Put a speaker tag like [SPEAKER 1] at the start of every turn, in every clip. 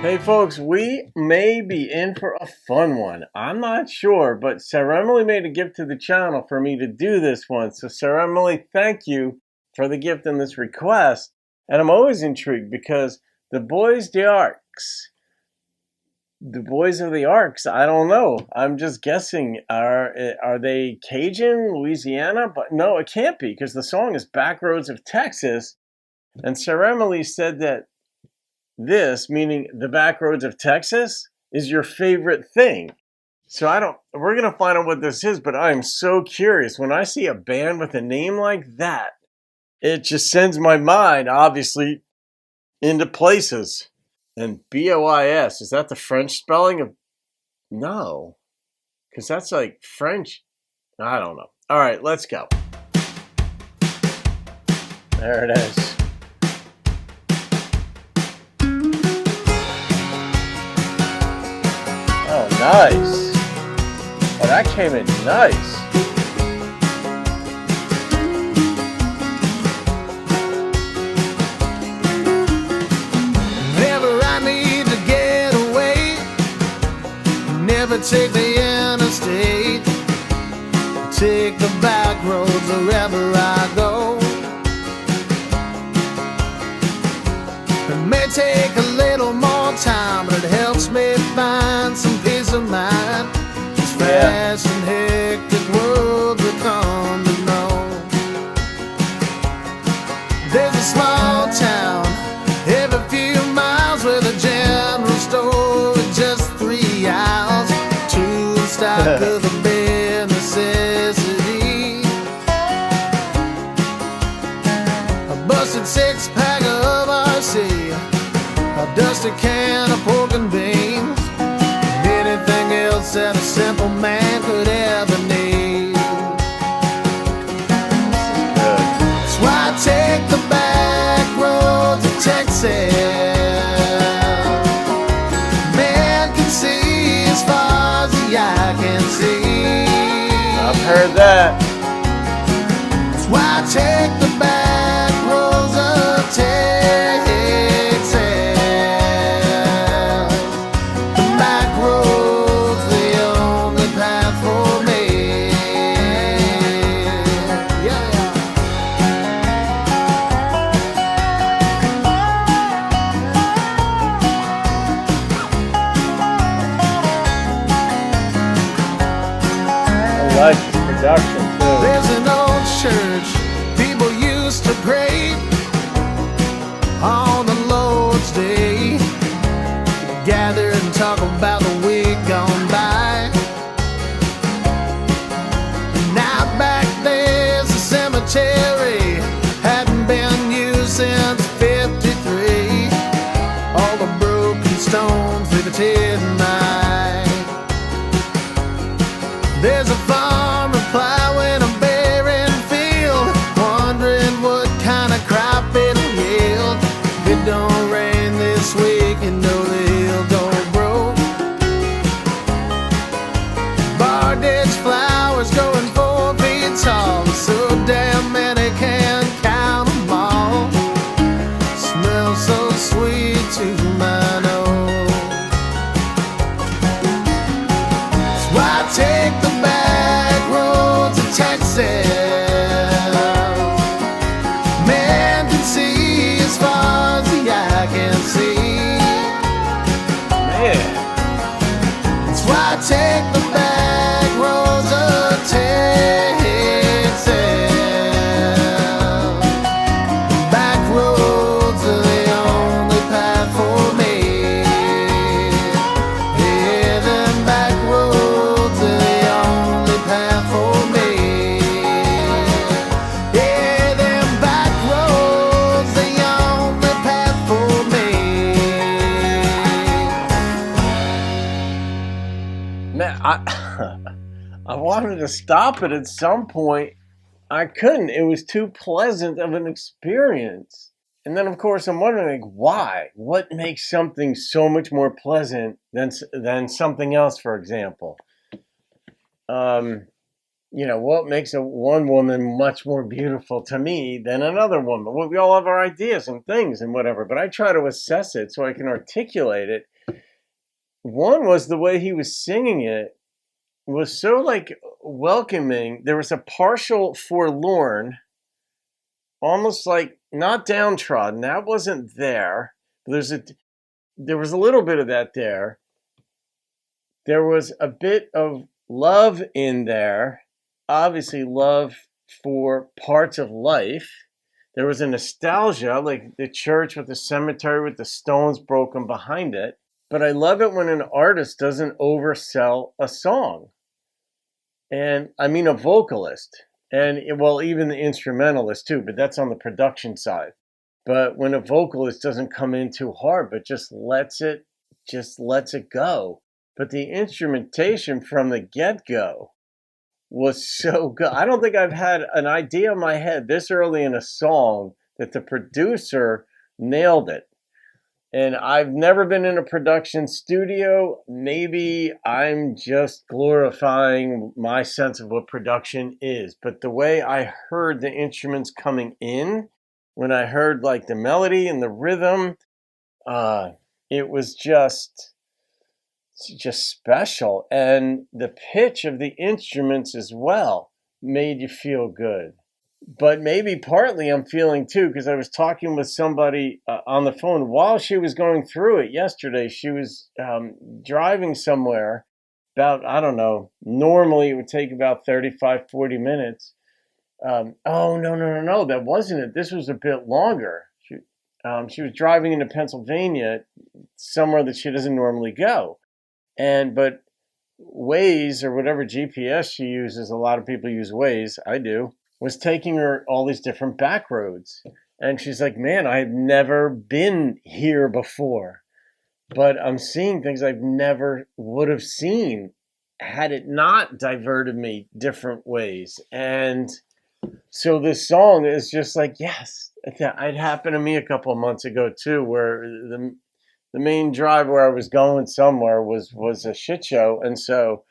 [SPEAKER 1] Hey folks, we may be in for a fun one. I'm not sure, but Saremile made a gift to the channel for me to do this one. So Saremile, thank you for the gift and this request. And I'm always intrigued because the Bois d'Arcs, the Boys of the Arcs, I don't know. I'm just guessing. Are they Cajun, Louisiana? But no, it can't be because the song is Backroads of Texas. And Saremile said that this, meaning the back roads of Texas, is your favorite thing. So we're going to find out what this is, but I'm so curious. When I see a band with a name like that, it just sends my mind, obviously, into places. And Bois, is that the French spelling of? No, because that's like French. I don't know. All right, let's go. There it is. Oh, nice. Oh, that came in nice.
[SPEAKER 2] Whenever I need to get away, never take the interstate. Take the back roads wherever I go. It may take a little more time, but it helps me find some peace of mind. This fast and hectic world we come to know. There's a small town every few miles with a general store with just 3 aisles, 2 in stock of the bare necessity. A busted 6-pack of RC, a dusty can of pork and beans, anything else that a simple man could ever need. That's why I take the back roads of Texas. Man can see as far as the eye can see.
[SPEAKER 1] I've heard that.
[SPEAKER 2] That's why I take the back roads of Texas. The back roads, the only path for me. Yeah.
[SPEAKER 1] I like this production too.
[SPEAKER 2] There's an old church people used to pray on the Lord's Day. Gather and talk about the week gone by. Now back there's a cemetery, hadn't been used since '53. All the broken stones leave a tear in my eye. There's a farmer plowing a barren field, wondering what kind of crop it'll yield. If it don't rain this week, you know that he'll go broke. Bar ditch flowers growing 4 feet tall, so damn many can't count them all. Smells so sweet to my nose. That's why I take the back roads of Texas. Man can see as far as the eye can see.
[SPEAKER 1] Man.
[SPEAKER 2] That's why I take the back roads of Texas. The back roads are the only path for me. Yeah, the back roads are the only path for me. Yeah, them back roads, the only path for me.
[SPEAKER 1] Man, I wanted to stop it at some point. I couldn't. It was too pleasant of an experience. And then, of course, I'm wondering, like, why? What makes something so much more pleasant than something else, for example? What makes one woman much more beautiful to me than another woman? Well, we all have our ideas and things and whatever, but I try to assess it so I can articulate it one was the way he was singing it was so like welcoming. There was a partial forlorn, almost like not downtrodden. That wasn't there. There was a little bit of that there. There was a bit of love in there, obviously love for parts of life. There was a nostalgia, like the church with the cemetery with the stones broken behind it. But I love it when an artist doesn't oversell a song. And I mean a vocalist, and well, even the instrumentalist too, but that's on the production side. But when a vocalist doesn't come in too hard, but just lets it go. But the instrumentation from the get-go was so good. I don't think I've had an idea in my head this early in a song that the producer nailed it. And I've never been in a production studio. Maybe I'm just glorifying my sense of what production is. But the way I heard the instruments coming in, when I heard like the melody and the rhythm, it was just special. And the pitch of the instruments as well made you feel good. But maybe partly I'm feeling too, because I was talking with somebody on the phone while she was going through it yesterday. She was driving somewhere about, I don't know, normally it would take about 35, 40 minutes. Oh, no, that wasn't it. This was a bit longer. She was driving into Pennsylvania, somewhere that she doesn't normally go. But Waze or whatever GPS she uses, a lot of people use Waze, I do, was taking her all these different back roads. And she's like, man, I've never been here before, but I'm seeing things I've never would have seen had it not diverted me different ways. And so this song is just like, yes, it happened to me a couple of months ago too, where the main drive where I was going somewhere was a shit show. And so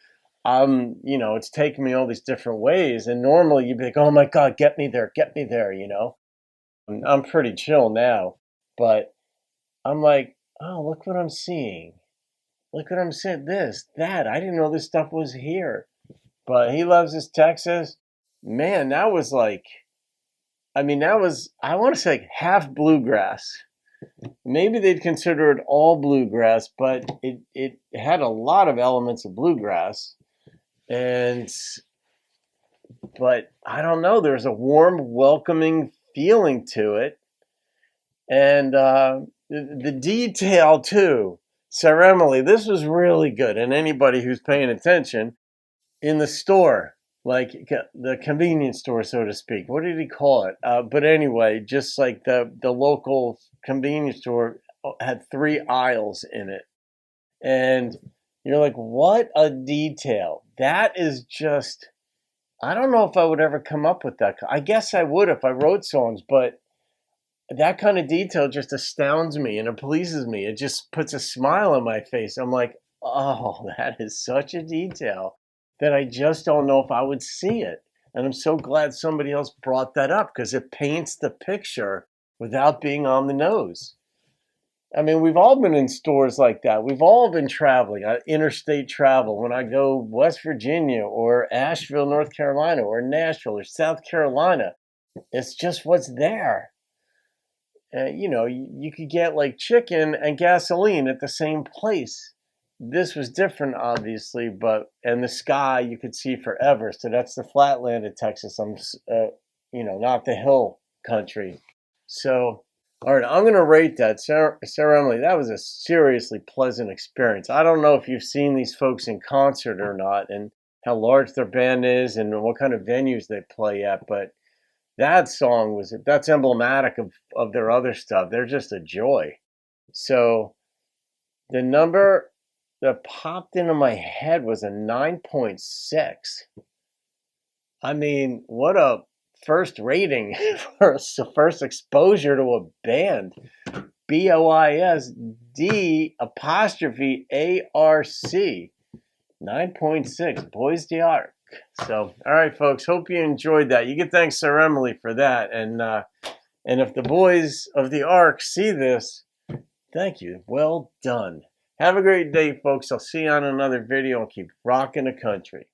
[SPEAKER 1] it's taken me all these different ways. And normally you'd be like, oh my God, get me there, I'm pretty chill now. But I'm like, oh, look what I'm seeing. Look what I'm seeing. This, that. I didn't know this stuff was here. But He Loves His Texas. Man, that was like, I want to say like half bluegrass. Maybe they'd consider it all bluegrass, but it had a lot of elements of bluegrass. But I don't know, there's a warm, welcoming feeling to it. And the detail too. Saremile, this was really good. And anybody who's paying attention in the store, like the convenience store, so to speak. What did he call it? But anyway, just like the local convenience store had 3 aisles in it. And you're like, what a detail. That is just, I don't know if I would ever come up with that. I guess I would if I wrote songs, but that kind of detail just astounds me and it pleases me. It just puts a smile on my face. I'm like, oh, that is such a detail that I just don't know if I would see it. And I'm so glad somebody else brought that up because it paints the picture without being on the nose. I mean, we've all been in stores like that. We've all been traveling, interstate travel. When I go West Virginia or Asheville, North Carolina, or Nashville or South Carolina, it's just what's there. You could get like chicken and gasoline at the same place. This was different, obviously, and the sky you could see forever. So that's the flatland of Texas. I'm, not the hill country. So, all right, I'm going to rate that. Saremile, that was a seriously pleasant experience. I don't know if you've seen these folks in concert or not and how large their band is and what kind of venues they play at, but that song that's emblematic of their other stuff. They're just a joy. So the number that popped into my head was a 9.6. I mean, what a first rating for first exposure to a band. BOISD''ARC. 9.6. Bois d'Arc. So, all right, folks. Hope you enjoyed that. You can thank Saremile for that. And if the boys of the Ark see this, thank you. Well done. Have a great day, folks. I'll see you on another video and keep rocking the country.